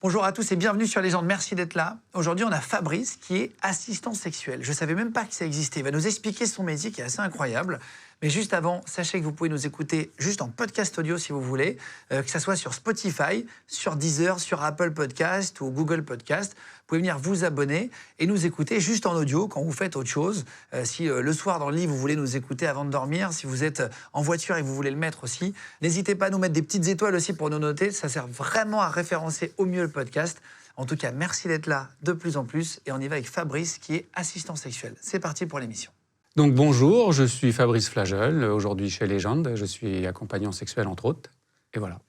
Bonjour à tous et bienvenue sur Légende, merci d'être là. Aujourd'hui, on a Fabrice qui est assistant sexuel. Je ne savais même pas que ça existait. Il va nous expliquer son métier qui est assez incroyable. Mais juste avant, sachez que vous pouvez nous écouter juste en podcast audio si vous voulez, que ce soit sur Spotify, sur Deezer, sur Apple Podcast ou Google Podcast. Vous pouvez venir vous abonner et nous écouter juste en audio quand vous faites autre chose. Si le soir dans le lit, vous voulez nous écouter avant de dormir, si vous êtes en voiture et que vous voulez le mettre aussi, n'hésitez pas à nous mettre des petites étoiles aussi pour nous noter. Ça sert vraiment à référencer au mieux le podcast. En tout cas, merci d'être là de plus en plus. Et on y va avec Fabrice qui est assistant sexuel. C'est parti pour l'émission. Donc bonjour, je suis Fabrice Flagel, aujourd'hui chez Légende, je suis accompagnant sexuel entre autres, et voilà.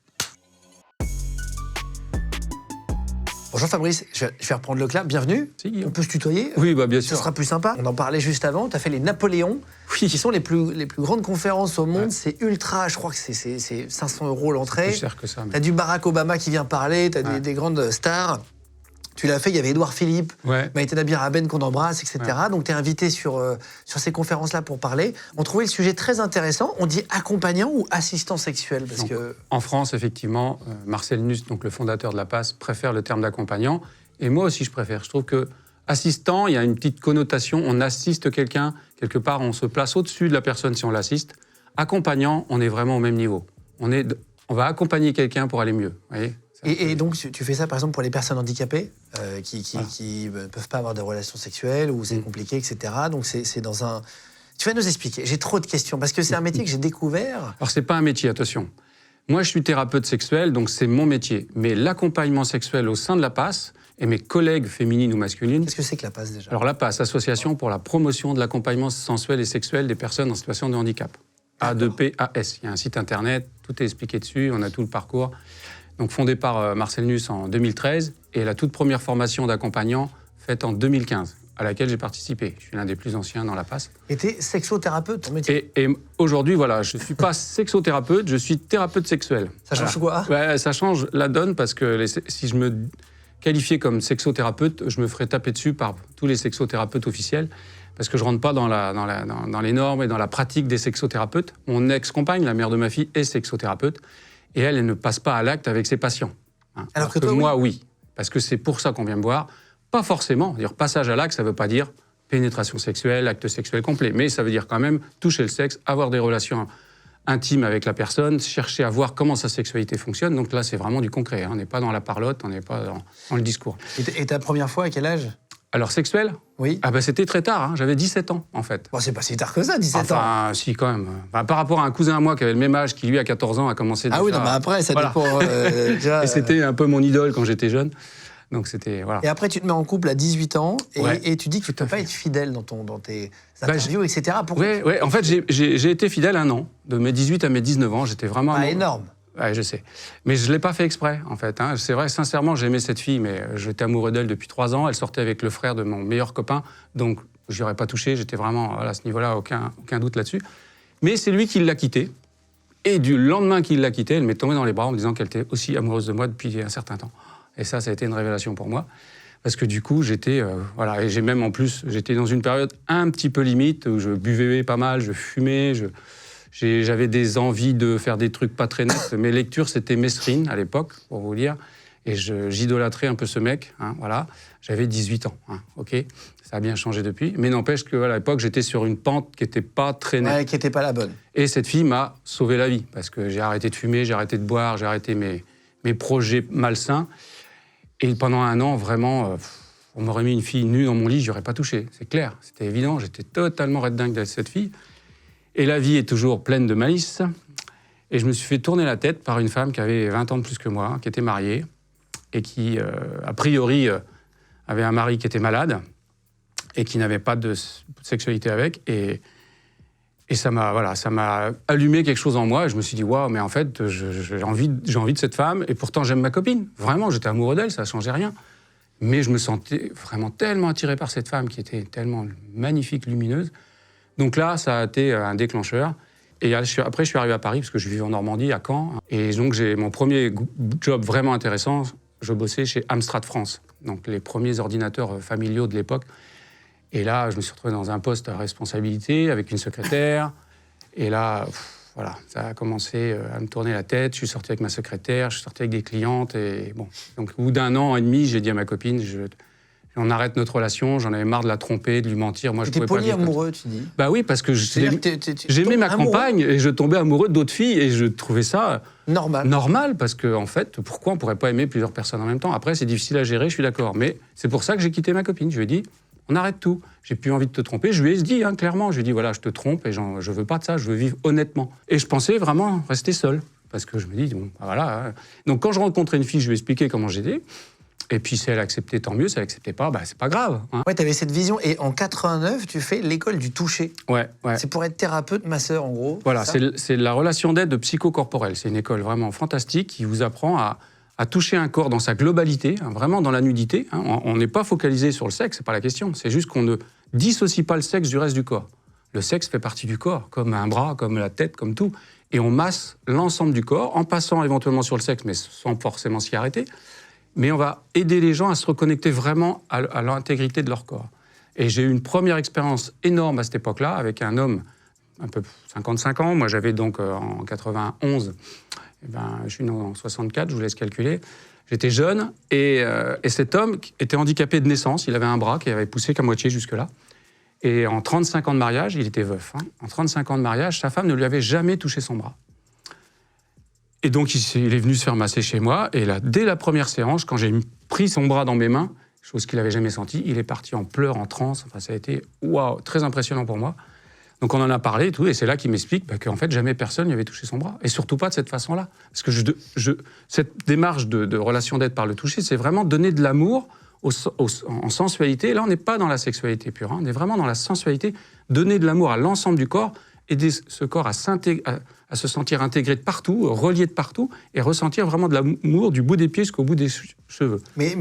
Bonjour Fabrice, je vais reprendre le clap, bienvenue. Si, on peut se tutoyer? Oui, bien sûr. Ça sera plus sympa. On en parlait juste avant, tu as fait les Napoléons, qui sont les plus grandes conférences au monde, c'est ultra, je crois que c'est 500 € l'entrée. Plus cher que ça. Mais... Tu as du Barack Obama qui vient parler, tu as des grandes stars. Tu l'as fait, il y avait Édouard Philippe, Maïté Nabir Aben qu'on embrasse, etc. Ouais. Donc tu es invité sur ces conférences-là pour parler. On trouvait le sujet très intéressant. On dit accompagnant ou assistant sexuel parce que... En France, effectivement, Marcel Nuss, donc le fondateur de la PAS, préfère le terme d'accompagnant. Et moi aussi, je préfère. Je trouve que assistant, il y a une petite connotation. On assiste quelqu'un, quelque part, on se place au-dessus de la personne si on l'assiste. Accompagnant, on est vraiment au même niveau. On va accompagner quelqu'un pour aller mieux. Vous voyez ? Et donc, tu fais ça, par exemple, pour les personnes handicapées qui ne peuvent pas avoir de relations sexuelles ou c'est compliqué, etc. Donc, c'est dans un... Tu vas nous expliquer. J'ai trop de questions parce que c'est un métier que j'ai découvert. Alors, c'est pas un métier, attention. Moi, je suis thérapeute sexuel, donc c'est mon métier. Mais l'accompagnement sexuel au sein de la PAS et mes collègues féminines ou masculines... Qu'est-ce que c'est que la PAS, déjà ? Alors, la PAS, Association pour la promotion de l'accompagnement sensuel et sexuel des personnes en situation de handicap. A2PAS. Il y a un site internet, tout est expliqué dessus, on a tout le parcours. Donc fondé par Marcel Nuss en 2013, et la toute première formation d'accompagnant faite en 2015, à laquelle j'ai participé. Je suis l'un des plus anciens dans la PAS. Et tu es sexothérapeute, ton métier ? Et aujourd'hui, voilà, je ne suis pas sexothérapeute, je suis thérapeute sexuel. Ça change quoi ? Ça change la donne, parce que si je me qualifiais comme sexothérapeute, je me ferais taper dessus par tous les sexothérapeutes officiels, parce que je ne rentre pas dans les normes et dans la pratique des sexothérapeutes. Mon ex-compagne, la mère de ma fille, est sexothérapeute. Et elle ne passe pas à l'acte avec ses patients. Alors que toi, moi, oui. Parce que c'est pour ça qu'on vient me voir. Pas forcément. Dire passage à l'acte, ça ne veut pas dire pénétration sexuelle, acte sexuel complet. Mais ça veut dire quand même toucher le sexe, avoir des relations intimes avec la personne, chercher à voir comment sa sexualité fonctionne. Donc là, c'est vraiment du concret. On n'est pas dans la parlotte, on n'est pas dans le discours. Et ta première fois, à quel âge ? Alors, sexuel ? Oui. C'était très tard, j'avais 17 ans, en fait. Bon, c'est pas si tard que ça, 17 ans. Enfin, si, quand même. Par rapport à un cousin à moi qui avait le même âge, qui, lui, à 14 ans, a commencé déjà... Ah oui, non, mais après, ça dépend... déjà, et c'était un peu mon idole quand j'étais jeune. Donc, c'était... Voilà. Et après, tu te mets en couple à 18 ans, et tu dis que tu ne peux pas être fidèle dans tes interviews, etc. Pourquoi Oui, en fait, j'ai été fidèle 1 an. De mes 18 à mes 19 ans, j'étais vraiment... Ah, énorme. Oui, je sais. Mais je ne l'ai pas fait exprès, en fait. C'est vrai, sincèrement, j'aimais cette fille, mais j'étais amoureux d'elle depuis 3 ans. Elle sortait avec le frère de mon meilleur copain, donc je n'y aurais pas touché. J'étais vraiment, à ce niveau-là, aucun doute là-dessus. Mais c'est lui qui l'a quittée. Et du lendemain qu'il l'a quittée, elle m'est tombée dans les bras en me disant qu'elle était aussi amoureuse de moi depuis un certain temps. Et ça a été une révélation pour moi. Parce que du coup, j'étais... et j'ai même, en plus, j'étais dans une période un petit peu limite, où je buvais pas mal, je fumais, j'avais des envies de faire des trucs pas très nets. Mes lectures, c'était Mesrine, à l'époque, pour vous dire. Et j'idolâtrais un peu ce mec, voilà. J'avais 18 ans, ok. Ça a bien changé depuis. Mais n'empêche qu'à l'époque, j'étais sur une pente qui n'était pas très nette. Ouais, qui n'était pas la bonne. Et cette fille m'a sauvé la vie. Parce que j'ai arrêté de fumer, j'ai arrêté de boire, j'ai arrêté mes projets malsains. Et pendant 1 an, vraiment, on m'aurait mis une fille nue dans mon lit, je n'y aurais pas touché. C'est clair, c'était évident. J'étais totalement red-dingue de cette fille. Et la vie est toujours pleine de malice. Et je me suis fait tourner la tête par une femme qui avait 20 ans de plus que moi, qui était mariée, et qui, a priori, avait un mari qui était malade, et qui n'avait pas de sexualité avec. Et ça m'a allumé quelque chose en moi. Et je me suis dit, waouh, mais en fait, j'ai envie de cette femme, et pourtant j'aime ma copine. Vraiment, j'étais amoureux d'elle, ça ne changeait rien. Mais je me sentais vraiment tellement attiré par cette femme, qui était tellement magnifique, lumineuse. Donc là, ça a été un déclencheur. Et après, je suis arrivé à Paris, parce que je vivais en Normandie, à Caen. Et donc, j'ai mon premier job vraiment intéressant. Je bossais chez Amstrad France, donc les premiers ordinateurs familiaux de l'époque. Et là, je me suis retrouvé dans un poste à responsabilité, avec une secrétaire. Et là, voilà, ça a commencé à me tourner la tête. Je suis sorti avec ma secrétaire, je suis sorti avec des clientes. Et bon, donc au bout d'1 an et demi, j'ai dit à ma copine, on arrête notre relation, j'en avais marre de la tromper, de lui mentir. Moi, je pouvais pas vivre polyamoureux, tu dis? Bah oui, parce que j'aimais ma amoureux. compagne et je tombais amoureux d'autres filles et je trouvais ça normal parce que, en fait, pourquoi on pourrait pas aimer plusieurs personnes en même temps? Après, c'est difficile à gérer, je suis d'accord. Mais c'est pour ça que j'ai quitté ma copine. Je lui ai dit, on arrête tout. J'ai plus envie de te tromper. Je lui ai dit, clairement, je lui ai dit, voilà, je te trompe et je veux pas de ça, je veux vivre honnêtement. Et je pensais vraiment rester seul. Parce que je me dis, bon, voilà. Hein. Donc quand je rencontrais une fille, je lui ai expliqué comment j'étais. Et puis si elle acceptait, tant mieux. Si elle acceptait pas, c'est pas grave. Hein. Ouais, tu avais cette vision. Et en 89, tu fais l'école du toucher. Ouais. C'est pour être thérapeute, masseur, en gros. Voilà, c'est la relation d'aide psychocorporelle. C'est une école vraiment fantastique qui vous apprend à toucher un corps dans sa globalité, vraiment dans la nudité. Hein. On n'est pas focalisé sur le sexe, c'est pas la question. C'est juste qu'on ne dissocie pas le sexe du reste du corps. Le sexe fait partie du corps, comme un bras, comme la tête, comme tout. Et on masse l'ensemble du corps, en passant éventuellement sur le sexe, mais sans forcément s'y arrêter. Mais on va aider les gens à se reconnecter vraiment à l'intégrité de leur corps. Et j'ai eu une première expérience énorme à cette époque-là, avec un homme, un peu 55 ans. Moi, j'avais donc en 91, je suis né en 64, je vous laisse calculer. J'étais jeune, et cet homme était handicapé de naissance. Il avait un bras qui avait poussé qu'à moitié jusque-là. Et en 35 ans de mariage, il était veuf. Hein. En 35 ans de mariage, sa femme ne lui avait jamais touché son bras. Et donc, il est venu se faire masser chez moi. Et là, dès la première séance, quand j'ai pris son bras dans mes mains, chose qu'il n'avait jamais sentie, il est parti en pleurs, en transe. Enfin, ça a été très impressionnant pour moi. Donc, on en a parlé et tout. Et c'est là qu'il m'explique qu'en fait, jamais personne ne lui avait touché son bras. Et surtout pas de cette façon-là. Parce que cette démarche de relation d'aide par le toucher, c'est vraiment donner de l'amour en sensualité. Là, on n'est pas dans la sexualité pure. Hein. On est vraiment dans la sensualité. Donner de l'amour à l'ensemble du corps, aider ce corps à se sentir intégré de partout, relié de partout, et ressentir vraiment de l'amour du bout des pieds jusqu'au bout des cheveux. Mais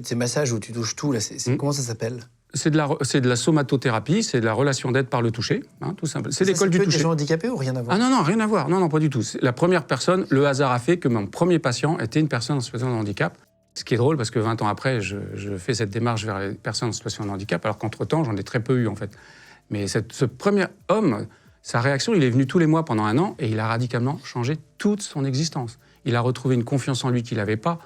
ces massages où tu touches tout, là, comment ça s'appelle? C'est de la somatothérapie, c'est de la relation d'aide par le toucher, hein, tout simple. C'est l'école du toucher. C'est des gens handicapés ou rien à voir? Ah non, rien à voir. Non, pas du tout. La première personne, le hasard a fait que mon premier patient était une personne en situation de handicap. Ce qui est drôle, parce que 20 ans après, je fais cette démarche vers les personnes en situation de handicap, alors qu'entre-temps, j'en ai très peu eu, en fait. Mais ce premier homme, sa réaction, il est venu tous les mois pendant 1 an, et il a radicalement changé toute son existence. Il a retrouvé une confiance en lui qu'il n'avait pas,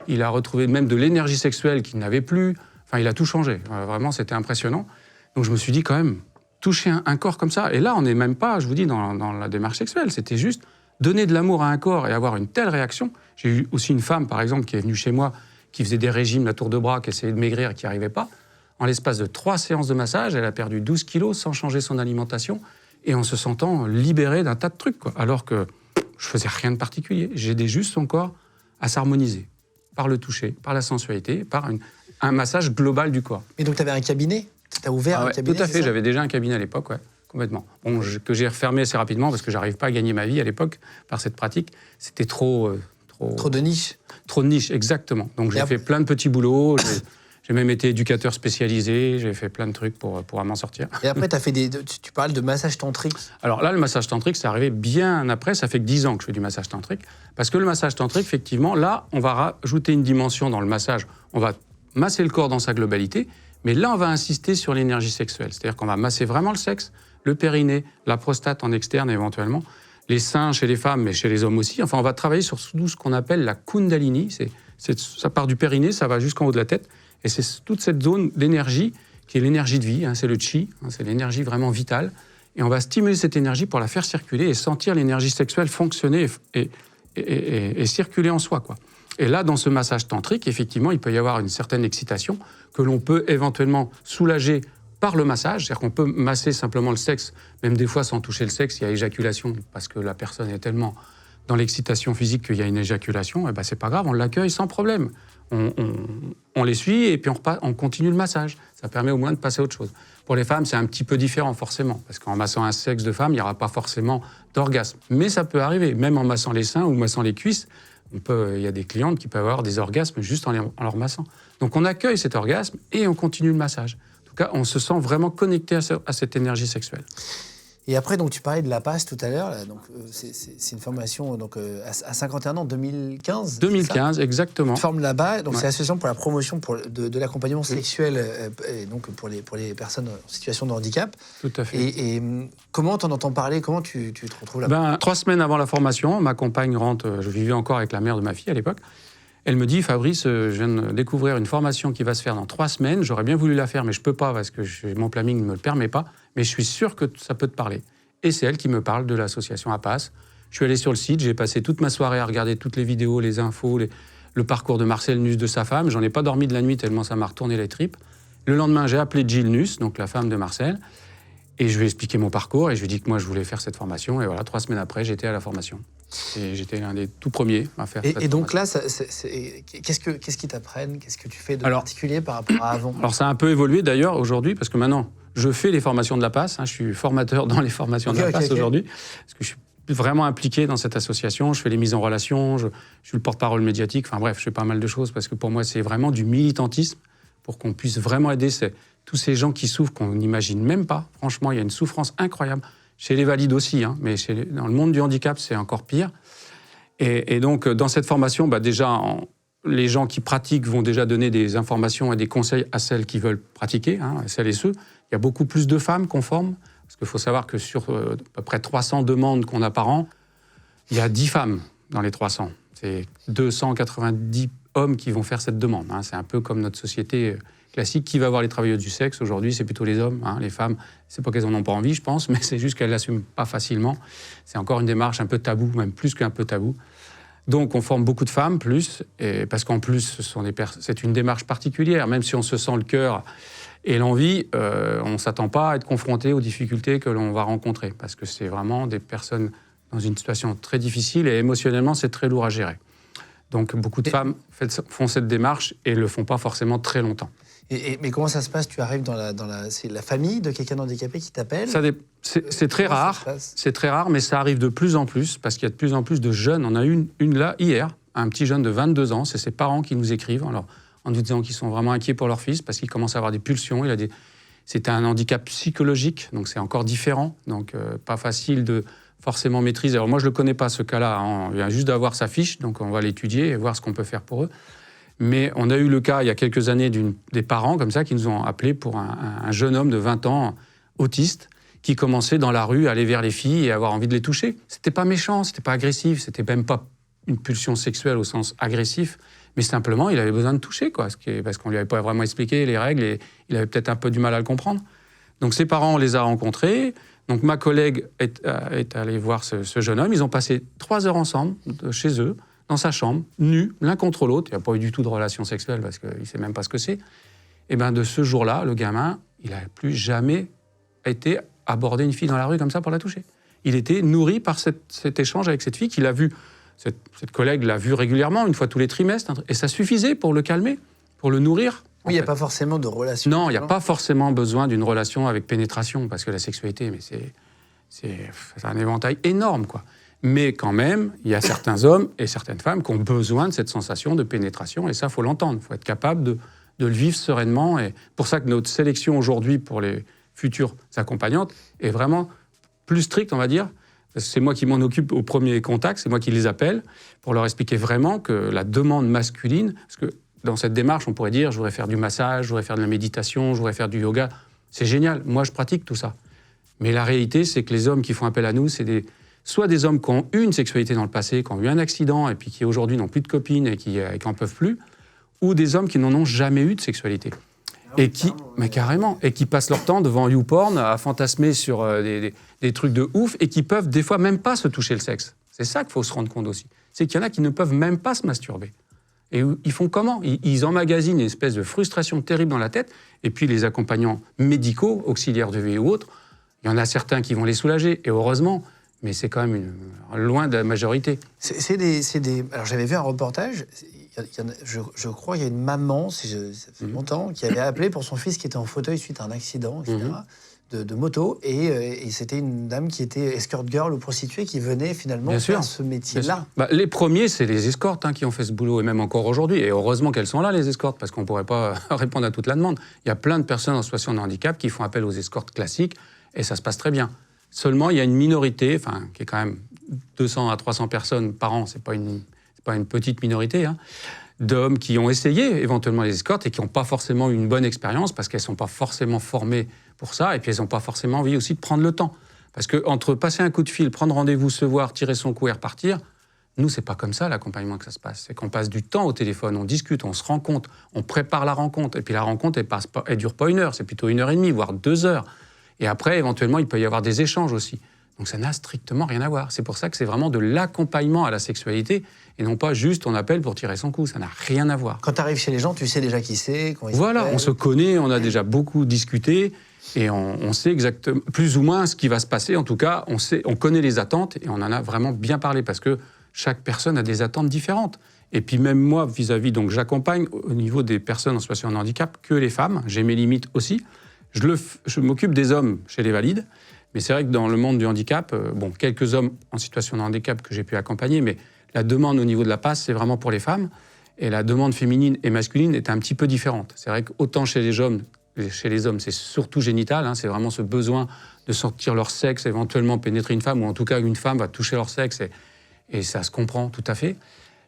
il a retrouvé même de l'énergie sexuelle qu'il n'avait plus, enfin, il a tout changé. Vraiment, c'était impressionnant. Donc je me suis dit, quand même, toucher un corps comme ça, et là, on n'est même pas, je vous dis, dans la démarche sexuelle, c'était juste donner de l'amour à un corps et avoir une telle réaction. J'ai eu aussi une femme, par exemple, qui est venue chez moi, qui faisait des régimes, la tour de bras, qui essayait de maigrir et qui n'y arrivait pas. En l'espace de 3 séances de massage, elle a perdu 12 kilos sans changer son alimentation et en se sentant libérée d'un tas de trucs, quoi. Alors que je faisais rien de particulier. J'aidais juste son corps à s'harmoniser par le toucher, par la sensualité, par un massage global du corps. Et donc, tu avais un cabinet? Tu as ouvert un cabinet? Tout à fait, j'avais déjà un cabinet à l'époque, ouais, complètement. Bon, que j'ai refermé assez rapidement parce que j'arrive pas à gagner ma vie à l'époque par cette pratique. C'était trop de niche. Trop de niche, exactement. Donc j'ai fait plein de petits boulots, j'ai même été éducateur spécialisé, j'ai fait plein de trucs pour m'en sortir. Et après, tu parles de massage tantrique. Alors là, le massage tantrique, c'est arrivé bien après, ça fait que 10 ans que je fais du massage tantrique. Parce que le massage tantrique, effectivement, là, on va rajouter une dimension dans le massage. On va masser le corps dans sa globalité, mais là, on va insister sur l'énergie sexuelle. C'est-à-dire qu'on va masser vraiment le sexe, le périnée, la prostate en externe éventuellement, les seins chez les femmes, mais chez les hommes aussi. Enfin, on va travailler sur tout ce qu'on appelle la Kundalini. Ça part du périnée, ça va jusqu'en haut de la tête. Et c'est toute cette zone d'énergie qui est l'énergie de vie, hein, c'est le chi, hein, c'est l'énergie vraiment vitale. Et on va stimuler cette énergie pour la faire circuler et sentir l'énergie sexuelle fonctionner et circuler en soi, quoi. Et là, dans ce massage tantrique, effectivement, il peut y avoir une certaine excitation que l'on peut éventuellement soulager par le massage, c'est-à-dire qu'on peut masser simplement le sexe, même des fois sans toucher le sexe, il y a éjaculation, parce que la personne est tellement dans l'excitation physique qu'il y a une éjaculation, et ben c'est pas grave, on l'accueille sans problème. On l'essuie et puis on continue le massage. Ça permet au moins de passer à autre chose. Pour les femmes, c'est un petit peu différent forcément, parce qu'en massant un sexe de femme, il n'y aura pas forcément d'orgasme. Mais ça peut arriver, même en massant les seins ou massant les cuisses, il y a des clientes qui peuvent avoir des orgasmes juste en leur massant. Donc on accueille cet orgasme et on continue le massage. En tout cas, on se sent vraiment connecté à cette énergie sexuelle. Et après, donc, tu parlais de la passe tout à l'heure. Donc, c'est une formation donc, à 51 ans, 2015. 2015, exactement. Tu te formes là-bas. Donc, Ouais. c'est l'association pour la promotion de l'accompagnement sexuel et donc pour les personnes en situation de handicap. Tout à fait. Et comment t'en entends parler? Comment tu te retrouves là-bas? 3 semaines avant la formation, ma compagne rentre, je vivais encore avec la mère de ma fille à l'époque. Elle me dit, Fabrice, je viens de découvrir une formation qui va se faire dans 3 semaines. J'aurais bien voulu la faire, mais je ne peux pas parce que mon planning ne me le permet pas. Mais je suis sûr que ça peut te parler. Et c'est elle qui me parle de l'association APAS. Je suis allé sur le site, j'ai passé toute ma soirée à regarder toutes les vidéos, les infos, le parcours de Marcel Nuss, de sa femme. J'en ai pas dormi de la nuit tellement ça m'a retourné les tripes. Le lendemain, j'ai appelé Jill Nuss, donc la femme de Marcel, et je lui ai expliqué mon parcours et je lui ai dit que moi, je voulais faire cette formation. Et voilà, 3 semaines après, j'étais à la formation. Et j'étais l'un des tout premiers à faire cette formation. Et donc là, qu'est-ce qu'ils t'apprennent? Qu'est-ce que tu fais de particulier par rapport à avant? Alors ça a un peu évolué d'ailleurs aujourd'hui, parce que maintenant, je fais les formations de la PAS. Je suis formateur dans les formations de la PAS aujourd'hui, parce que je suis vraiment impliqué dans cette association. Je fais les mises en relation, je suis le porte-parole médiatique. Enfin bref, je fais pas mal de choses, parce que pour moi, c'est vraiment du militantisme pour qu'on puisse vraiment aider tous ces gens qui souffrent, qu'on n'imagine même pas. Franchement, il y a une souffrance incroyable. Chez les valides aussi, mais dans le monde du handicap, c'est encore pire. Et donc, dans cette formation, déjà, les gens qui pratiquent vont déjà donner des informations et des conseils à celles qui veulent pratiquer, à celles et ceux. Il y a beaucoup plus de femmes qu'on forme, parce qu'il faut savoir que sur à peu près 300 demandes qu'on a par an, il y a 10 femmes dans les 300. C'est 290 hommes qui vont faire cette demande. C'est un peu comme notre société classique. Qui va voir les travailleuses du sexe aujourd'hui? C'est plutôt les hommes. Les femmes, c'est pas qu'elles n'en ont pas envie, je pense, mais c'est juste qu'elles l'assument pas facilement. C'est encore une démarche un peu taboue, même plus qu'un peu tabou. Donc on forme beaucoup de femmes, parce qu'en plus, c'est une démarche particulière. Même si on se sent le cœur et l'envie, on ne s'attend pas à être confronté aux difficultés que l'on va rencontrer, parce que c'est vraiment des personnes dans une situation très difficile et émotionnellement, c'est très lourd à gérer. Donc beaucoup de femmes font cette démarche et ne le font pas forcément très longtemps. Mais comment ça se passe? Tu arrives c'est la famille de quelqu'un d'handicapé qui t'appelle? C'est très rare. C'est très rare, mais ça arrive de plus en plus, parce qu'il y a de plus en plus de jeunes. On a eu une là, hier, un petit jeune de 22 ans. C'est ses parents qui nous écrivent en nous disant qu'ils sont vraiment inquiets pour leur fils, parce qu'il commence à avoir des pulsions. C'est un handicap psychologique, donc c'est encore différent. Donc pas facile de forcément maîtriser. Alors moi, je ne le connais pas, ce cas-là. On vient juste d'avoir sa fiche, donc on va l'étudier et voir ce qu'on peut faire pour eux. Mais on a eu le cas, il y a quelques années, des parents comme ça qui nous ont appelés pour un jeune homme de 20 ans, autiste, qui commençait dans la rue à aller vers les filles et avoir envie de les toucher. C'était pas méchant, c'était pas agressif, c'était même pas une pulsion sexuelle au sens agressif, mais simplement, il avait besoin de toucher, parce qu'on lui avait pas vraiment expliqué les règles et il avait peut-être un peu du mal à le comprendre. Donc ses parents, on les a rencontrés. Donc ma collègue est allée voir ce jeune homme. Ils ont passé 3 heures ensemble, chez eux, dans sa chambre, nus, l'un contre l'autre. Il n'y a pas eu du tout de relation sexuelle parce qu'il ne sait même pas ce que c'est. Et bien de ce jour-là, le gamin, il n'a plus jamais été aborder une fille dans la rue comme ça pour la toucher. Il était nourri par cet échange avec cette fille qu'il a vu. Cette collègue l'a vu régulièrement, une fois tous les trimestres. Et ça suffisait pour le calmer, pour le nourrir. Oui, il n'y a pas forcément de relation. Non, il n'y a pas forcément besoin d'une relation avec pénétration, parce que la sexualité, mais c'est un éventail énorme, quoi. Mais quand même, il y a certains hommes et certaines femmes qui ont besoin de cette sensation de pénétration, et ça, il faut l'entendre. Il faut être capable de le vivre sereinement. Et pour ça que notre sélection aujourd'hui pour les futures accompagnantes est vraiment plus stricte, on va dire. C'est moi qui m'en occupe au premier contact, c'est moi qui les appelle pour leur expliquer vraiment que la demande masculine, parce que dans cette démarche, on pourrait dire, je voudrais faire du massage, je voudrais faire de la méditation, je voudrais faire du yoga. C'est génial, moi je pratique tout ça. Mais la réalité, c'est que les hommes qui font appel à nous, c'est soit des hommes qui ont eu une sexualité dans le passé, qui ont eu un accident et puis qui aujourd'hui n'ont plus de copines et qui n'en peuvent plus, ou des hommes qui n'en ont jamais eu de sexualité. Et qui, mais carrément, et qui passent leur temps devant YouPorn à fantasmer sur des trucs de ouf et qui peuvent des fois même pas se toucher le sexe. C'est ça qu'il faut se rendre compte aussi. C'est qu'il y en a qui ne peuvent même pas se masturber. Et ils font comment? Ils emmagasinent une espèce de frustration terrible dans la tête, et puis les accompagnants médicaux, auxiliaires de vie ou autres, il y en a certains qui vont les soulager, et heureusement, mais c'est quand même loin de la majorité. Alors j'avais vu un reportage, je crois qu'il y a une maman, ça fait longtemps, qui avait appelé pour son fils qui était en fauteuil suite à un accident, etc., de moto, et c'était une dame qui était escort girl ou prostituée qui venait finalement faire ce métier-là. Les premiers, c'est les escortes qui ont fait ce boulot, et même encore aujourd'hui. Et heureusement qu'elles sont là, les escortes, parce qu'on ne pourrait pas répondre à toute la demande. Il y a plein de personnes en situation de handicap qui font appel aux escortes classiques, et ça se passe très bien. Seulement, il y a une minorité, qui est quand même 200 à 300 personnes par an, c'est pas une petite minorité, hein, d'hommes qui ont essayé éventuellement les escortes et qui n'ont pas forcément eu une bonne expérience parce qu'elles ne sont pas forcément formées pour ça et puis elles n'ont pas forcément envie aussi de prendre le temps. Parce qu'entre passer un coup de fil, prendre rendez-vous, se voir, tirer son coup et repartir, nous, c'est pas comme ça l'accompagnement que ça se passe. C'est qu'on passe du temps au téléphone, on discute, on se rencontre, on prépare la rencontre. Et puis la rencontre, elle dure pas 1 heure, c'est plutôt 1h30, voire 2 heures. Et après, éventuellement, il peut y avoir des échanges aussi. Donc ça n'a strictement rien à voir. C'est pour ça que c'est vraiment de l'accompagnement à la sexualité et non pas juste on appelle pour tirer son coup. Ça n'a rien à voir. Quand tu arrives chez les gens, tu sais déjà qui c'est, comment ils Voilà, s'appellent. on se connaît, on a déjà beaucoup discuté et on sait exactement, plus ou moins ce qui va se passer. En tout cas, on connaît les attentes et on en a vraiment bien parlé parce que chaque personne a des attentes différentes. Et puis même moi, vis-à-vis, donc j'accompagne au niveau des personnes en situation de handicap que les femmes. J'ai mes limites aussi. Je m'occupe des hommes chez les valides. Mais c'est vrai que dans le monde du handicap, quelques hommes en situation de handicap que j'ai pu accompagner, mais la demande au niveau de la PASS, c'est vraiment pour les femmes. Et la demande féminine et masculine est un petit peu différente. C'est vrai qu'autant chez les hommes, c'est surtout génital. Hein, c'est vraiment ce besoin de sortir leur sexe, éventuellement pénétrer une femme, ou en tout cas une femme va toucher leur sexe, et ça se comprend tout à fait.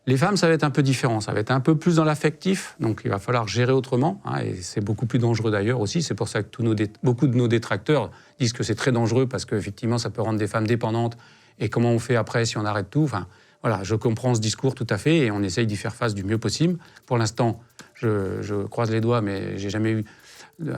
Les femmes, ça va être un peu différent. Ça va être un peu plus dans l'affectif, donc il va falloir gérer autrement. Hein, et c'est beaucoup plus dangereux d'ailleurs aussi. C'est pour ça que beaucoup de nos détracteurs disent que c'est très dangereux parce qu'effectivement, ça peut rendre des femmes dépendantes. Et comment on fait après si on arrête tout? Enfin, voilà, je comprends ce discours tout à fait et on essaye d'y faire face du mieux possible. Pour l'instant, je croise les doigts, mais j'ai jamais eu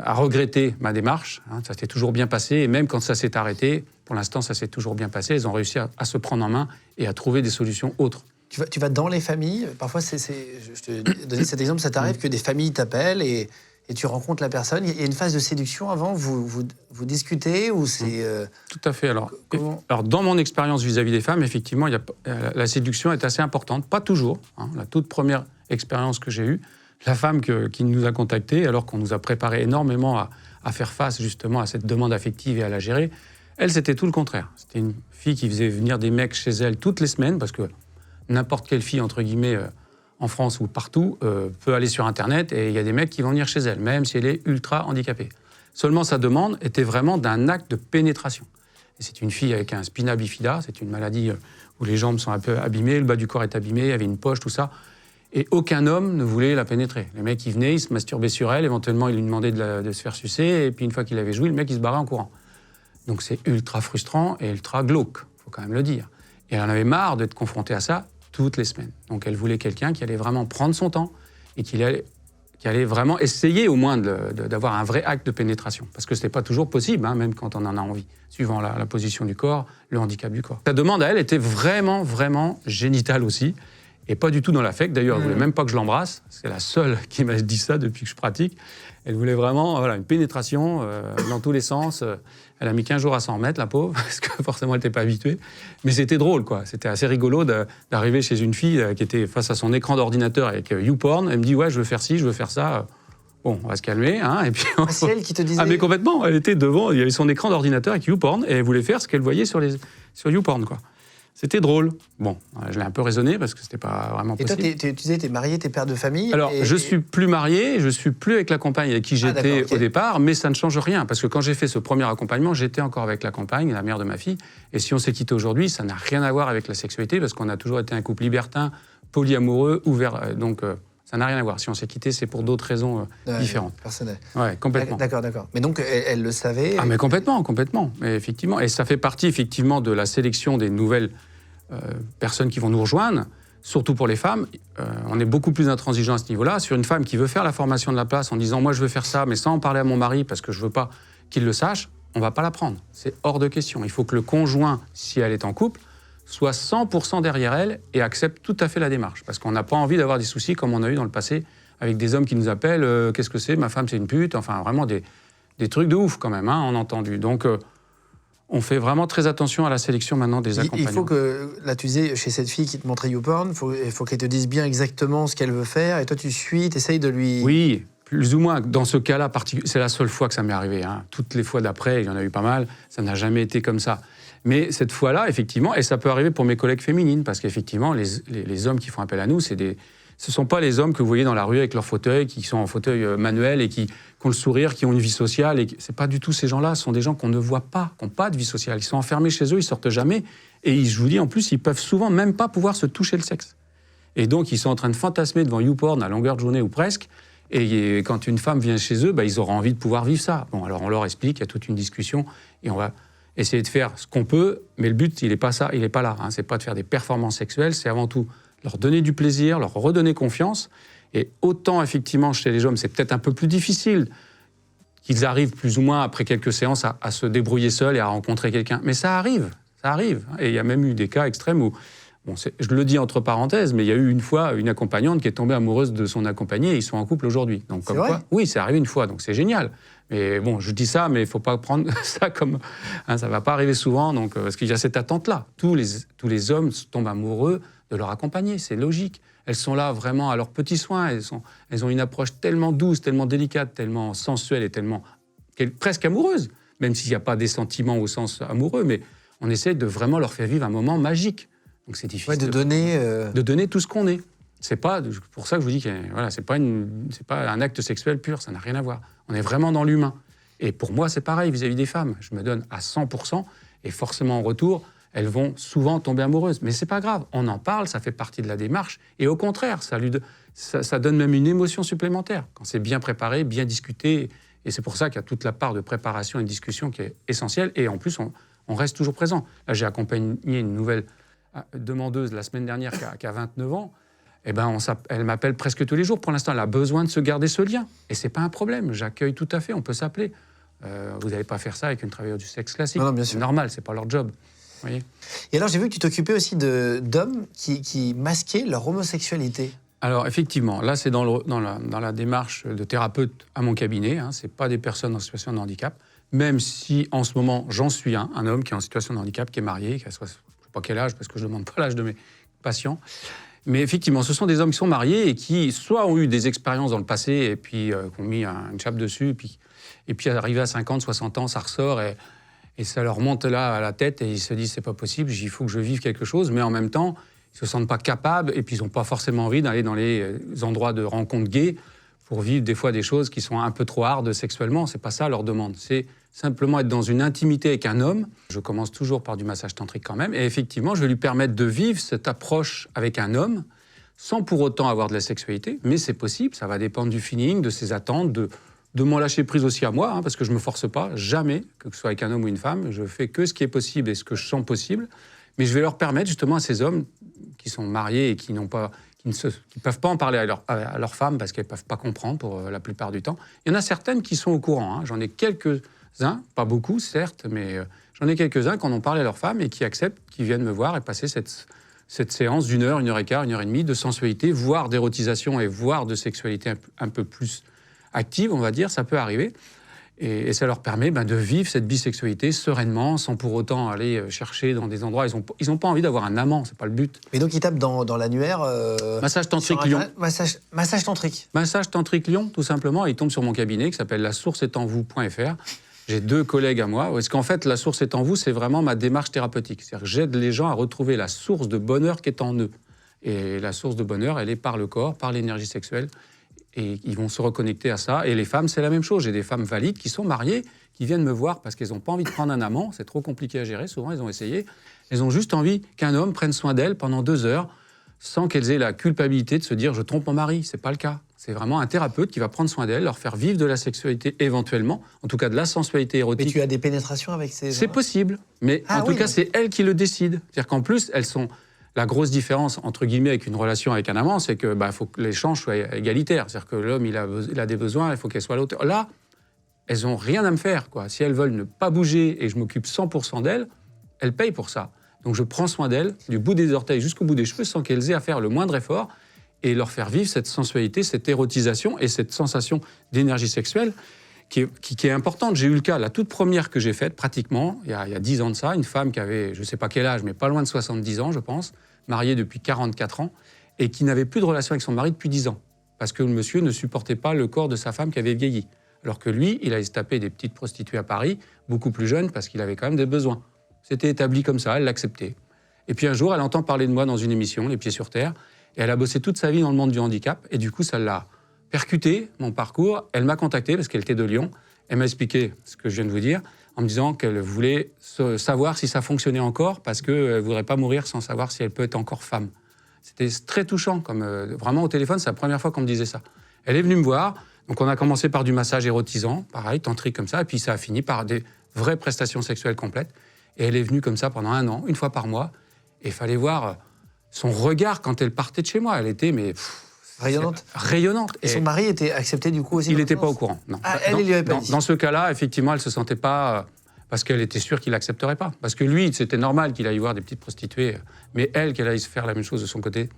à regretter ma démarche. Hein, ça s'est toujours bien passé. Et même quand ça s'est arrêté, pour l'instant, ça s'est toujours bien passé. Elles ont réussi à se prendre en main et à trouver des solutions autres. Tu vas dans les familles, parfois, je te donnais cet exemple, ça t'arrive que des familles t'appellent et tu rencontres la personne. Il y a une phase de séduction avant, vous discutez ou c'est... Tout à fait. Alors, dans mon expérience vis-à-vis des femmes, effectivement, la séduction est assez importante. Pas toujours. Hein, la toute première expérience que j'ai eue, la femme qui nous a contactés, alors qu'on nous a préparé énormément à faire face justement à cette demande affective et à la gérer, elle, c'était tout le contraire. C'était une fille qui faisait venir des mecs chez elle toutes les semaines, parce que n'importe quelle fille, entre guillemets, en France ou partout, peut aller sur Internet et il y a des mecs qui vont venir chez elle, même si elle est ultra handicapée. Seulement, sa demande était vraiment d'un acte de pénétration. Et c'est une fille avec un spina bifida, c'est une maladie où les jambes sont un peu abîmées, le bas du corps est abîmé, il y avait une poche, tout ça. Et aucun homme ne voulait la pénétrer. Les mecs, ils venaient, ils se masturbaient sur elle, éventuellement, ils lui demandaient de se faire sucer, et puis une fois qu'il avait joui, le mec, il se barrait en courant. Donc c'est ultra frustrant et ultra glauque, il faut quand même le dire. Et elle en avait marre d'être confrontée à ça toutes les semaines. Donc elle voulait quelqu'un qui allait vraiment prendre son temps et qui allait vraiment essayer au moins d'avoir un vrai acte de pénétration. Parce que ce n'était pas toujours possible, hein, même quand on en a envie, suivant la position du corps, le handicap du corps. Sa demande à elle était vraiment, vraiment génitale aussi, et pas du tout dans l'affect. D'ailleurs, elle ne voulait même pas que je l'embrasse. C'est la seule qui m'a dit ça depuis que je pratique. Elle voulait vraiment une pénétration dans tous les sens. Elle a mis 15 jours à s'en remettre, la pauvre, parce que forcément, elle n'était pas habituée. Mais c'était drôle, quoi. C'était assez rigolo d'arriver chez une fille qui était face à son écran d'ordinateur avec YouPorn. Elle me dit, ouais, je veux faire ci, je veux faire ça. Bon, on va se calmer. Hein, et puis c'est elle qui te disait... Ah, mais complètement. Elle était devant, il y avait son écran d'ordinateur avec YouPorn, et elle voulait faire ce qu'elle voyait sur YouPorn, quoi. C'était drôle. Bon, je l'ai un peu raisonné parce que c'était pas vraiment possible. Et toi, tu disais, t'es marié, t'es père de famille. Alors, je suis plus marié, je suis plus avec la compagne avec qui j'étais au départ, mais ça ne change rien parce que quand j'ai fait ce premier accompagnement, j'étais encore avec la compagne, la mère de ma fille. Et si on s'est quitté aujourd'hui, ça n'a rien à voir avec la sexualité parce qu'on a toujours été un couple libertin, polyamoureux, ouvert. Donc, ça n'a rien à voir. Si on s'est quitté, c'est pour d'autres raisons différentes. Personnelles. Ouais, complètement. D'accord. Mais donc, elle le savait. Ah, mais complètement. Mais effectivement, et ça fait partie effectivement de la sélection des nouvelles personnes qui vont nous rejoindre, surtout pour les femmes. On est beaucoup plus intransigeant à ce niveau-là. Sur une femme qui veut faire la formation de la place en disant « moi, je veux faire ça, mais sans en parler à mon mari parce que je veux pas qu'il le sache », on va pas la prendre. C'est hors de question. Il faut que le conjoint, si elle est en couple, soit 100% derrière elle et accepte tout à fait la démarche. Parce qu'on n'a pas envie d'avoir des soucis comme on a eu dans le passé avec des hommes qui nous appellent « qu'est-ce que c'est ? Ma femme, c'est une pute ?» Enfin, vraiment des trucs de ouf quand même, hein, on a entendu. Donc, on fait vraiment très attention à la sélection maintenant des accompagnants. Il faut que, là tu disais, chez cette fille qui te montrait YouPorn, il faut qu'elle te dise bien exactement ce qu'elle veut faire, et toi tu suis, tu essayes de lui... Oui, plus ou moins. Dans ce cas-là, c'est la seule fois que ça m'est arrivé. Hein. Toutes les fois d'après, il y en a eu pas mal, ça n'a jamais été comme ça. Mais cette fois-là, effectivement, et ça peut arriver pour mes collègues féminines, parce qu'effectivement, les hommes qui font appel à nous, c'est Ce ne sont pas les hommes que vous voyez dans la rue avec leur fauteuil, qui sont en fauteuil manuel et qui ont le sourire, qui ont une vie sociale. Ce n'est pas du tout ces gens-là. Ce sont des gens qu'on ne voit pas, qui n'ont pas de vie sociale. Ils sont enfermés chez eux, ils ne sortent jamais. Et je vous dis, en plus, ils peuvent souvent même pas pouvoir se toucher le sexe. Et donc, ils sont en train de fantasmer devant YouPorn à longueur de journée ou presque. Et quand une femme vient chez eux, ils auront envie de pouvoir vivre ça. Bon, alors on leur explique, il y a toute une discussion et on va essayer de faire ce qu'on peut, mais le but, il n'est pas ça, il n'est pas là. C'est pas de faire des performances sexuelles, c'est avant tout leur donner du plaisir, leur redonner confiance. Et autant, effectivement, chez les hommes, c'est peut-être un peu plus difficile qu'ils arrivent plus ou moins, après quelques séances, à se débrouiller seuls et à rencontrer quelqu'un. Mais ça arrive. Et il y a même eu des cas extrêmes où, je le dis entre parenthèses, mais il y a eu une fois une accompagnante qui est tombée amoureuse de son accompagné et ils sont en couple aujourd'hui. Donc, comme quoi, oui, c'est arrivé une fois, donc c'est génial. Mais bon, je dis ça, mais il ne faut pas prendre ça comme... ça ne va pas arriver souvent, donc, parce qu'il y a cette attente-là. Tous les hommes tombent amoureux de leur accompagné, c'est logique. Elles sont là vraiment à leurs petits soins, elles ont une approche tellement douce, tellement délicate, tellement sensuelle et tellement presque amoureuse, même s'il n'y a pas des sentiments au sens amoureux, mais on essaie de vraiment leur faire vivre un moment magique. Donc c'est difficile de donner tout ce qu'on est. C'est pas pour ça que je vous dis que c'est pas un acte sexuel pur, ça n'a rien à voir. On est vraiment dans l'humain. Et pour moi, c'est pareil vis-à-vis des femmes. Je me donne à 100% et forcément en retour, elles vont souvent tomber amoureuses. Mais c'est pas grave, on en parle, ça fait partie de la démarche. Et au contraire, ça donne même une émotion supplémentaire quand c'est bien préparé, bien discuté. Et c'est pour ça qu'il y a toute la part de préparation et de discussion qui est essentielle. Et en plus, on reste toujours présent. Là, j'ai accompagné une nouvelle demandeuse la semaine dernière qui a 29 ans. Eh ben, elle m'appelle presque tous les jours. Pour l'instant, elle a besoin de se garder ce lien. Et c'est pas un problème. J'accueille tout à fait. On peut s'appeler. Vous n'allez pas faire ça avec une travailleuse du sexe classique. Non, bien sûr. C'est normal. C'est pas leur job. Vous voyez. Et alors, j'ai vu que tu t'occupais aussi d'hommes qui masquaient leur homosexualité. Alors, effectivement, là, c'est dans la démarche de thérapeute à mon cabinet. Ce n'est pas des personnes en situation de handicap. Même si, en ce moment, j'en suis un homme qui est en situation de handicap, qui est marié, qui a je ne sais pas quel âge, parce que je ne demande pas l'âge de mes patients. Mais effectivement, ce sont des hommes qui sont mariés et qui, soit ont eu des expériences dans le passé et puis qui ont mis une chape dessus, et puis arrivé à 50, 60 ans, ça ressort et ça leur monte là à la tête et ils se disent c'est pas possible, il faut que je vive quelque chose, mais en même temps, ils se sentent pas capables et puis ils n'ont pas forcément envie d'aller dans les endroits de rencontres gays pour vivre des fois des choses qui sont un peu trop hard sexuellement. C'est pas ça leur demande, c'est simplement être dans une intimité avec un homme. Je commence toujours par du massage tantrique quand même, et effectivement, je vais lui permettre de vivre cette approche avec un homme sans pour autant avoir de la sexualité, mais c'est possible, ça va dépendre du feeling, de ses attentes, de mon lâcher prise aussi à moi, parce que je ne me force pas, jamais, que ce soit avec un homme ou une femme, je fais que ce qui est possible et ce que je sens possible, mais je vais leur permettre justement à ces hommes qui sont mariés et qui ne peuvent pas en parler à leur femme parce qu'elles ne peuvent pas comprendre pour la plupart du temps. Il y en a certaines qui sont au courant, j'en ai quelques-uns, pas beaucoup certes, mais j'en ai quelques-uns qui en ont parlé à leur femme et qui acceptent, qui viennent me voir et passer cette séance d'une heure, 1h15, 1h30 de sensualité, voire d'érotisation et voire de sexualité un peu plus active, on va dire, ça peut arriver. Et ça leur permet de vivre cette bisexualité sereinement, sans pour autant aller chercher dans des endroits. Ils n'ont pas envie d'avoir un amant, c'est pas le but. Et donc ils tapent dans l'annuaire. Massage tantrique Lyon. Massage tantrique. Massage tantrique Lyon, tout simplement. Ils tombent sur mon cabinet qui s'appelle lasourceestenvous.fr. J'ai 2 collègues à moi. Parce qu'en fait, La Source est en vous, c'est vraiment ma démarche thérapeutique. C'est-à-dire que j'aide les gens à retrouver la source de bonheur qui est en eux. Et la source de bonheur, elle est par le corps, par l'énergie sexuelle. Et ils vont se reconnecter à ça. Et les femmes, c'est la même chose. J'ai des femmes valides qui sont mariées, qui viennent me voir parce qu'elles n'ont pas envie de prendre un amant. C'est trop compliqué à gérer. Souvent, elles ont essayé. Elles ont juste envie qu'un homme prenne soin d'elles pendant 2 heures sans qu'elles aient la culpabilité de se dire « je trompe mon mari ». C'est pas le cas. C'est vraiment un thérapeute qui va prendre soin d'elles, leur faire vivre de la sexualité éventuellement, en tout cas de la sensualité érotique. Mais tu as des pénétrations avec ces gens? C'est possible, mais en tout cas, c'est elles qui le décident. C'est-à-dire qu'en plus, elles sont... La grosse différence, entre guillemets, avec une relation avec un amant, c'est que faut que l'échange soit égalitaire. C'est-à-dire que l'homme, il a des besoins, il faut qu'elle soit à la hauteur. Là, elles n'ont rien à me faire, quoi. Si elles veulent ne pas bouger et je m'occupe 100% d'elles, elles payent pour ça. Donc je prends soin d'elles, du bout des orteils jusqu'au bout des cheveux, sans qu'elles aient à faire le moindre effort, et leur faire vivre cette sensualité, cette érotisation et cette sensation d'énergie sexuelle qui est importante. J'ai eu le cas, la toute première que j'ai faite, pratiquement, il y a 10 ans de ça, une femme qui avait, je ne sais pas quel âge, mais pas loin de 70 ans, je pense, mariée depuis 44 ans, et qui n'avait plus de relation avec son mari depuis 10 ans, parce que le monsieur ne supportait pas le corps de sa femme qui avait vieilli. Alors que lui, il allait se taper des petites prostituées à Paris, beaucoup plus jeunes, parce qu'il avait quand même des besoins. C'était établi comme ça, elle l'acceptait. Et puis un jour, elle entend parler de moi dans une émission, Les Pieds sur Terre, Et elle a bossé toute sa vie dans le monde du handicap. Et du coup, ça l'a percuté, mon parcours. Elle m'a contacté parce qu'elle était de Lyon. Elle m'a expliqué ce que je viens de vous dire, en me disant qu'elle voulait savoir si ça fonctionnait encore, parce qu'elle ne voudrait pas mourir sans savoir si elle peut être encore femme. C'était très touchant, vraiment au téléphone, c'est la première fois qu'on me disait ça. Elle est venue me voir, donc on a commencé par du massage érotisant, pareil, tantrique comme ça, et puis ça a fini par des vraies prestations sexuelles complètes. Et elle est venue comme ça pendant 1 an, 1 fois par mois, et il fallait voir son regard quand elle partait de chez moi. Elle était, rayonnante. Rayonnante. Et son mari était accepté du coup aussi? Il n'était pas au courant, non. Ah, elle lui avait pas dit. Dans ce cas-là, effectivement, elle ne se sentait pas... parce qu'elle était sûre qu'il n'accepterait pas. Parce que lui, c'était normal qu'il aille voir des petites prostituées, mais elle, qu'elle aille se faire la même chose de son côté.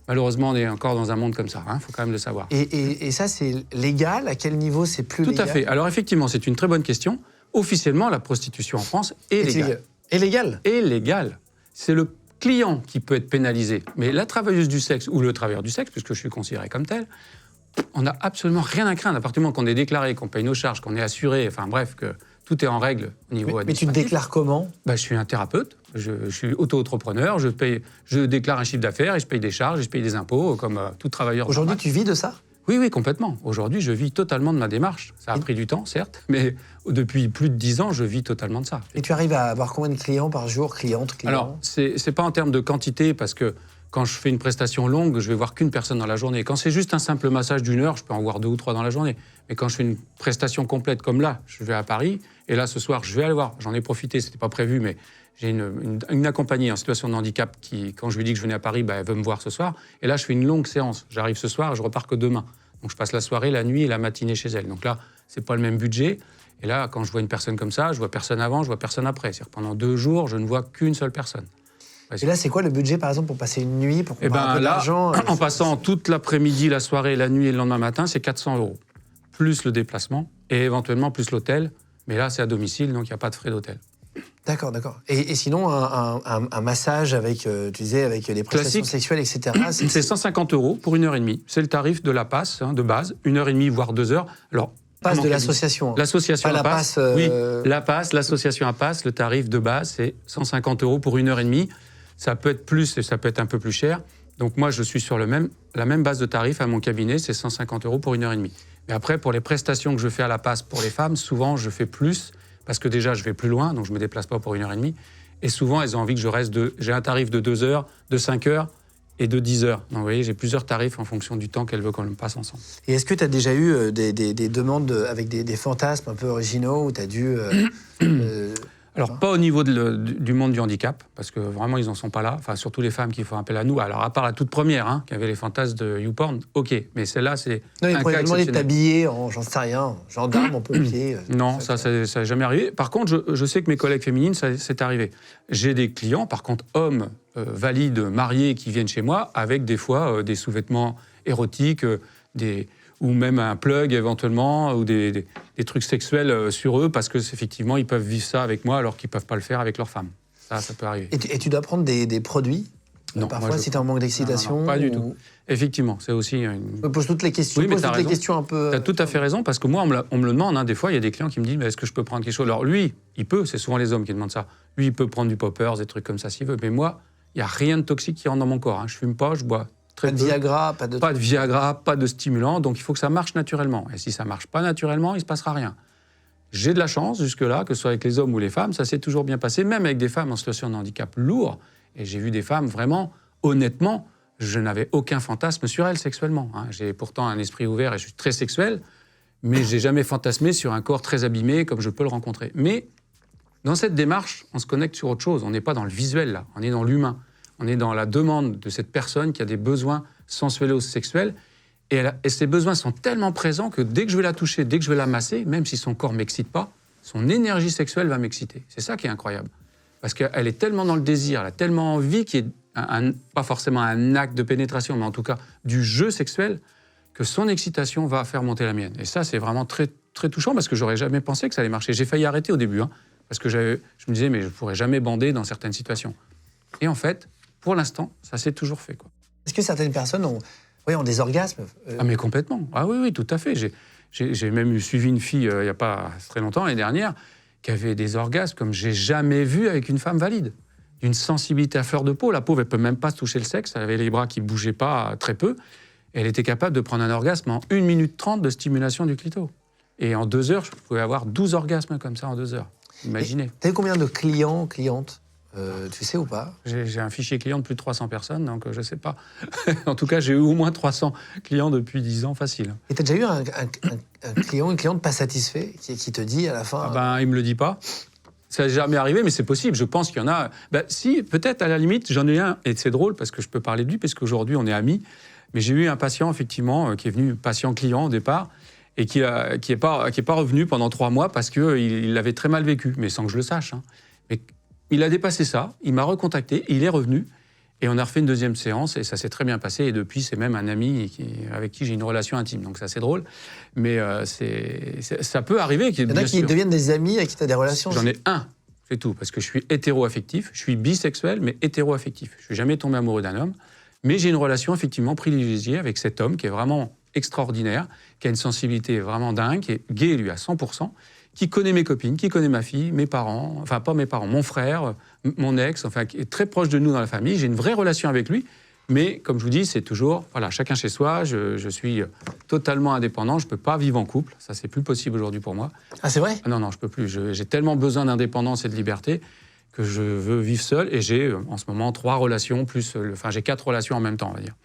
Malheureusement, on est encore dans un monde comme ça, faut quand même le savoir. Et ça, c'est légal? À quel niveau c'est plus légal? Tout à fait. Alors effectivement, c'est une très bonne question. Officiellement, la prostitution en France est légale. Est légale? Est légale. C'est le client qui peut être pénalisé. Mais la travailleuse du sexe ou le travailleur du sexe, puisque je suis considéré comme tel, on n'a absolument rien à craindre. À partir du moment qu'on est déclaré, qu'on paye nos charges, qu'on est assuré, enfin bref, que tout est en règle au niveau administratif. Mais tu te déclares comment? Je suis un thérapeute, je suis auto-entrepreneur, je déclare un chiffre d'affaires et je paye des charges, et je paye des impôts, comme tout travailleur. Aujourd'hui, tu vis de ça? Oui, complètement. Aujourd'hui, je vis totalement de ma démarche. Ça a pris du temps, certes, mais depuis plus de 10 ans, je vis totalement de ça. Et tu arrives à avoir combien de clients par jour, clients? Alors, c'est pas en termes de quantité, parce que quand je fais une prestation longue, je vais voir qu'une personne dans la journée. Quand c'est juste un simple massage d'1 heure, je peux en voir 2 ou 3 dans la journée. Mais quand je fais une prestation complète comme là, je vais à Paris, et là, ce soir, je vais aller voir. J'en ai profité, c'était pas prévu, mais j'ai une accompagnée en situation de handicap qui, quand je lui dis que je venais à Paris, elle veut me voir ce soir. Et là, je fais une longue séance. J'arrive ce soir et je repars que demain. Donc, je passe la soirée, la nuit et la matinée chez elle. Donc là, c'est pas le même budget. Et là, quand je vois une personne comme ça, je vois personne avant, je vois personne après. C'est-à-dire pendant 2 jours, je ne vois qu'une seule personne. Et là, c'est quoi le budget, par exemple, pour passer une nuit, pour qu'on un peu d'argent? En passant toute l'après-midi, la soirée, la nuit et le lendemain matin, c'est 400 €. Plus le déplacement et éventuellement plus l'hôtel. Mais là, c'est à domicile, donc il n'y a pas de frais d'hôtel. D'accord. Et sinon, un massage avec, tu disais, avec les prestations sexuelles, etc. C'est 150 € pour 1h30. C'est le tarif de la passe, de base, 1h30, voire 2 heures. Alors, passe de l'association. L'association la passe. Oui, la passe, l'association à passe, le tarif de base, c'est 150 € pour 1h30. Ça peut être plus et ça peut être un peu plus cher. Donc moi, je suis sur la même base de tarif à mon cabinet, c'est 150 € pour 1h30. Mais après, pour les prestations que je fais à la passe pour les femmes, souvent, je fais plus, parce que déjà, je vais plus loin, donc je ne me déplace pas pour 1h30. Et souvent, elles ont envie que je reste j'ai un tarif de 2 heures, de 5 heures et de 10 heures. Donc vous voyez, j'ai plusieurs tarifs en fonction du temps qu'elles veulent qu'on passe ensemble. Et est-ce que tu as déjà eu des demandes avec des fantasmes un peu originaux où tu as dû... Alors, pas au niveau du monde du handicap, parce que vraiment, ils n'en sont pas là. Enfin, surtout les femmes qui font appel à nous. Alors, à part la toute première, qui avait les fantasmes de YouPorn, OK. Mais celle-là, c'est non, un cas exceptionnel. Non, ils demandé de t'habiller en, j'en sais rien, gendarme, en pompier. Non, ça n'est jamais arrivé. Par contre, je sais que mes collègues féminines, c'est arrivé. J'ai des clients, par contre, hommes valides, mariés, qui viennent chez moi, avec des fois des sous-vêtements érotiques, ou même un plug éventuellement, ou des trucs sexuels sur eux, parce qu'effectivement, ils peuvent vivre ça avec moi alors qu'ils ne peuvent pas le faire avec leur femme. Ça peut arriver. Et tu dois prendre des produits? Non, parfois, si tu es en manque d'excitation? Non, pas du tout. Effectivement, c'est aussi une... Je pose toutes les questions, oui, mais toutes les questions un peu... Tu as tout à fait raison, parce que moi, on me le demande. Des fois, il y a des clients qui me disent « Est-ce que je peux prendre quelque chose ?» Alors lui, il peut, c'est souvent les hommes qui demandent ça. Lui, il peut prendre du poppers, des trucs comme ça s'il veut. Mais moi, il n'y a rien de toxique qui rentre dans mon corps. Je fume pas, je bois très peu. Pas de Viagra, pas de stimulant. Donc il faut que ça marche naturellement. Et si ça ne marche pas naturellement, il ne se passera rien. J'ai de la chance jusque-là, que ce soit avec les hommes ou les femmes, ça s'est toujours bien passé, même avec des femmes en situation de handicap lourd. Et j'ai vu des femmes vraiment, honnêtement, je n'avais aucun fantasme sur elles sexuellement. J'ai pourtant un esprit ouvert et je suis très sexuel, mais je n'ai jamais fantasmé sur un corps très abîmé comme je peux le rencontrer. Mais dans cette démarche, on se connecte sur autre chose. On n'est pas dans le visuel, là. On est dans l'humain. On est dans la demande de cette personne qui a des besoins sensuels ou sexuels. Et ces besoins sont tellement présents que dès que je vais la toucher, dès que je vais la masser, même si son corps ne m'excite pas, son énergie sexuelle va m'exciter. C'est ça qui est incroyable. Parce qu'elle est tellement dans le désir, elle a tellement envie qu'il y ait pas forcément un acte de pénétration, mais en tout cas du jeu sexuel, que son excitation va faire monter la mienne. Et ça, c'est vraiment très, très touchant, parce que j'aurais jamais pensé que ça allait marcher. J'ai failli arrêter au début, parce que je me disais, mais je ne pourrais jamais bander dans certaines situations. Et en fait, pour l'instant, ça s'est toujours fait, quoi. Est-ce que certaines personnes ont des orgasmes Ah, mais complètement. Ah oui, tout à fait. J'ai même suivi une fille, il n'y a pas très longtemps, l'année dernière, qui avait des orgasmes comme j'ai jamais vu avec une femme valide. d'une sensibilité à fleur de peau. La pauvre, elle ne peut même pas se toucher le sexe. Elle avait les bras qui ne bougeaient pas très peu. Elle était capable de prendre un orgasme en 1 minute 30 de stimulation du clito. Et en 2 heures, je pouvais avoir 12 orgasmes comme ça en 2 heures. Imaginez. Tu as eu combien de clients, clientes tu sais ou pas? J'ai un fichier client de plus de 300 personnes, donc je ne sais pas. En tout cas, j'ai eu au moins 300 clients depuis 10 ans, facile. Et tu as déjà eu un client, une cliente pas satisfait qui te dit à la fin... Il ne me le dit pas. Ça n'est jamais arrivé, mais c'est possible. Je pense qu'il y en a... si, peut-être, à la limite, j'en ai un. Et c'est drôle, parce que je peux parler de lui, parce qu'aujourd'hui, on est amis. Mais j'ai eu un patient, effectivement, qui est venu patient-client au départ, et qui est pas revenu pendant 3 mois parce qu'il l'avait très mal vécu, mais sans que je le sache. Hein. Mais il a dépassé ça, il m'a recontacté, il est revenu, et on a refait une 2e séance, et ça s'est très bien passé, et depuis, c'est même un ami avec qui j'ai une relation intime, donc ça, c'est drôle, mais ça peut arriver. Il y en a qui deviennent des amis avec qui tu as des relations. J'en ai un, c'est tout, parce que je suis hétéro-affectif, je suis bisexuel, mais hétéro-affectif. Je ne suis jamais tombé amoureux d'un homme, mais j'ai une relation effectivement privilégiée avec cet homme qui est vraiment extraordinaire, qui a une sensibilité vraiment dingue, qui est gay, lui, à 100%, qui connaît mes copines, qui connaît ma fille, mes parents, enfin pas mes parents, mon frère, mon ex, enfin qui est très proche de nous dans la famille. J'ai une vraie relation avec lui, mais comme je vous dis, c'est toujours, voilà, chacun chez soi, je suis totalement indépendant, je ne peux pas vivre en couple, ça c'est plus possible aujourd'hui pour moi. Ah c'est vrai? Non, je ne peux plus, j'ai tellement besoin d'indépendance et de liberté que je veux vivre seul, et j'ai en ce moment 3 relations, j'ai 4 relations en même temps, on va dire.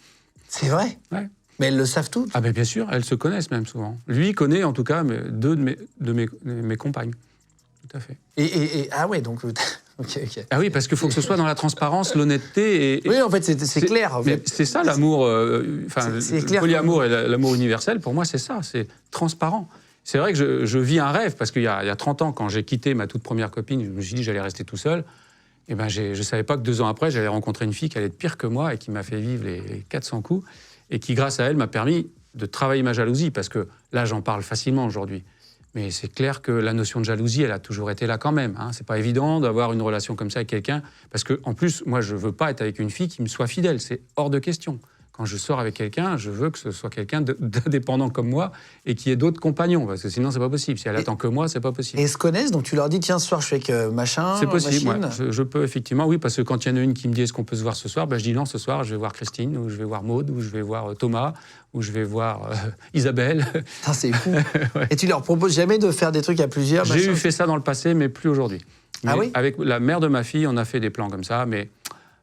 C'est vrai? Ouais. Mais elles le savent toutes? Ah ben bien sûr, elles se connaissent même souvent. Lui connaît en tout cas 2 de mes compagnes. Tout à fait. Ah ouais, donc... ok. Ah oui, parce qu'il faut que ce soit dans la transparence, l'honnêteté. Oui, en fait, c'est clair. En fait. C'est ça l'amour, le polyamour et l'amour universel, pour moi, c'est ça, c'est transparent. C'est vrai que je vis un rêve, parce qu'il y a 30 ans, quand j'ai quitté ma toute première copine, je me suis dit que j'allais rester tout seul. Et ben, je ne savais pas que 2 ans après, j'allais rencontrer une fille qui allait être pire que moi et qui m'a fait vivre les 400 coups. Et qui, grâce à elle, m'a permis de travailler ma jalousie, parce que là, j'en parle facilement aujourd'hui. Mais c'est clair que la notion de jalousie, elle a toujours été là quand même. Hein. C'est pas évident d'avoir une relation comme ça avec quelqu'un, parce que en plus, moi, je veux pas être avec une fille qui me soit fidèle. C'est hors de question. Quand je sors avec quelqu'un, je veux que ce soit quelqu'un d'indépendant comme moi et qui ait d'autres compagnons, parce que sinon, c'est pas possible. Si elle attend que moi, c'est pas possible. Et ils se connaissent, donc tu leur dis, tiens, ce soir, je suis avec machin. C'est possible, ouais. Je peux effectivement, oui, parce que quand il y en a une qui me dit, est-ce qu'on peut se voir ce soir, je dis non, ce soir, je vais voir Christine, ou je vais voir Maude, ou je vais voir Thomas, ou je vais voir Isabelle. Putain, c'est fou. Ouais. Et tu leur proposes jamais de faire des trucs à plusieurs? J'ai fait ça dans le passé, mais plus aujourd'hui. Ah oui? Avec la mère de ma fille, on a fait des plans comme ça, mais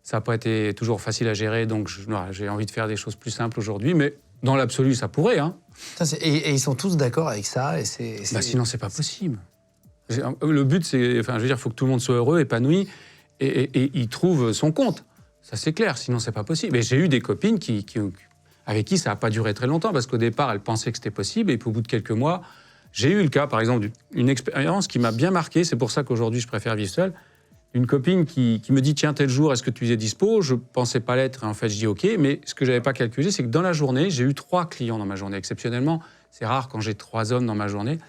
ça n'a pas été toujours facile à gérer, donc j'ai envie de faire des choses plus simples aujourd'hui, mais dans l'absolu, ça pourrait. Hein. Et ils sont tous d'accord avec ça, et sinon, c'est pas possible. Le but, c'est, il faut que tout le monde soit heureux, épanoui, et il trouve son compte. Ça, c'est clair, sinon, c'est pas possible. Et j'ai eu des copines avec qui ça n'a pas duré très longtemps, parce qu'au départ, elles pensaient que c'était possible, et puis au bout de quelques mois, j'ai eu le cas, par exemple, d'une expérience qui m'a bien marqué, c'est pour ça qu'aujourd'hui, je préfère vivre seul. Une copine qui me dit, tiens, tel jour, est-ce que tu es dispo? Je ne pensais pas l'être, et en fait, je dis OK, mais ce que je n'avais pas calculé, c'est que dans la journée, j'ai eu 3 clients dans ma journée. Exceptionnellement, c'est rare quand j'ai 3 hommes dans ma journée,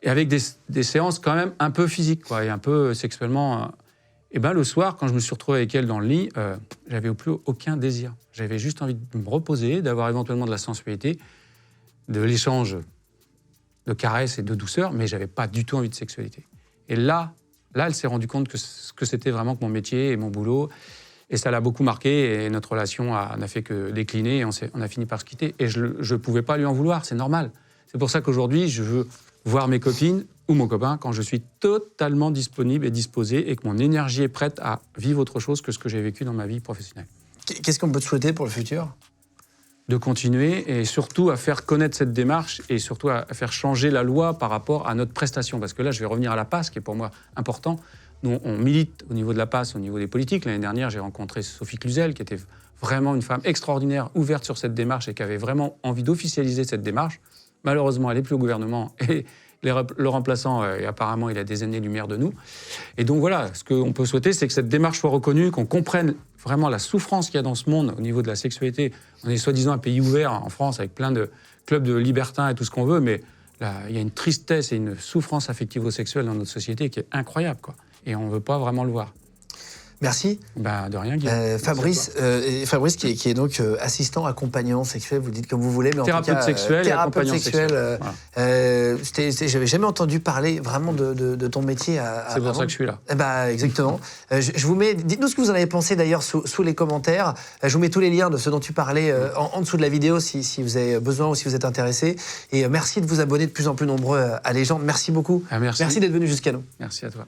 et avec des séances quand même un peu physiques, quoi, et un peu sexuellement. Et bien, le soir, quand je me suis retrouvé avec elle dans le lit, j'avais plus aucun désir. J'avais juste envie de me reposer, d'avoir éventuellement de la sensualité, de l'échange de caresses et de douceur, mais je n'avais pas du tout envie de sexualité. Et là, elle s'est rendue compte que c'était vraiment que mon métier et mon boulot. Et ça l'a beaucoup marqué. Et notre relation n'a fait que décliner. Et on a fini par se quitter. Et je ne pouvais pas lui en vouloir. C'est normal. C'est pour ça qu'aujourd'hui, je veux voir mes copines ou mon copain quand je suis totalement disponible et disposé et que mon énergie est prête à vivre autre chose que ce que j'ai vécu dans ma vie professionnelle. Qu'est-ce qu'on peut te souhaiter pour le futur ? De continuer et surtout à faire connaître cette démarche et surtout à faire changer la loi par rapport à notre prestation. Parce que là, je vais revenir à la PAS, qui est pour moi important. Nous, on milite au niveau de la PAS, au niveau des politiques. L'année dernière, j'ai rencontré Sophie Cluzel, qui était vraiment une femme extraordinaire, ouverte sur cette démarche et qui avait vraiment envie d'officialiser cette démarche. Malheureusement, elle n'est plus au gouvernement et le remplaçant, apparemment, il a des années-lumière de nous. Et donc voilà, ce qu'on peut souhaiter, c'est que cette démarche soit reconnue, qu'on comprenne vraiment la souffrance qu'il y a dans ce monde au niveau de la sexualité. On est soi-disant un pays ouvert en France, avec plein de clubs de libertins et tout ce qu'on veut, mais là, il y a une tristesse et une souffrance affectivo-sexuelle dans notre société qui est incroyable, quoi. Et on ne veut pas vraiment le voir. Merci. Bah, de rien, Guillaume. Fabrice qui est donc assistant accompagnant sexuel, vous dites comme vous voulez, mais en Thérapeute tout cas, sexuel et thérapeute accompagnant sexuel. J'avais jamais entendu parler vraiment de ton métier. C'est pour ça que je suis là. Exactement. Je vous mets, dites-nous ce que vous en avez pensé d'ailleurs sous les commentaires. Je vous mets tous les liens de ce dont tu parlais en dessous de la vidéo si vous avez besoin ou si vous êtes intéressé. Et merci de vous abonner de plus en plus nombreux à Légende. Merci beaucoup. Merci Merci d'être venu jusqu'à nous. Merci à toi.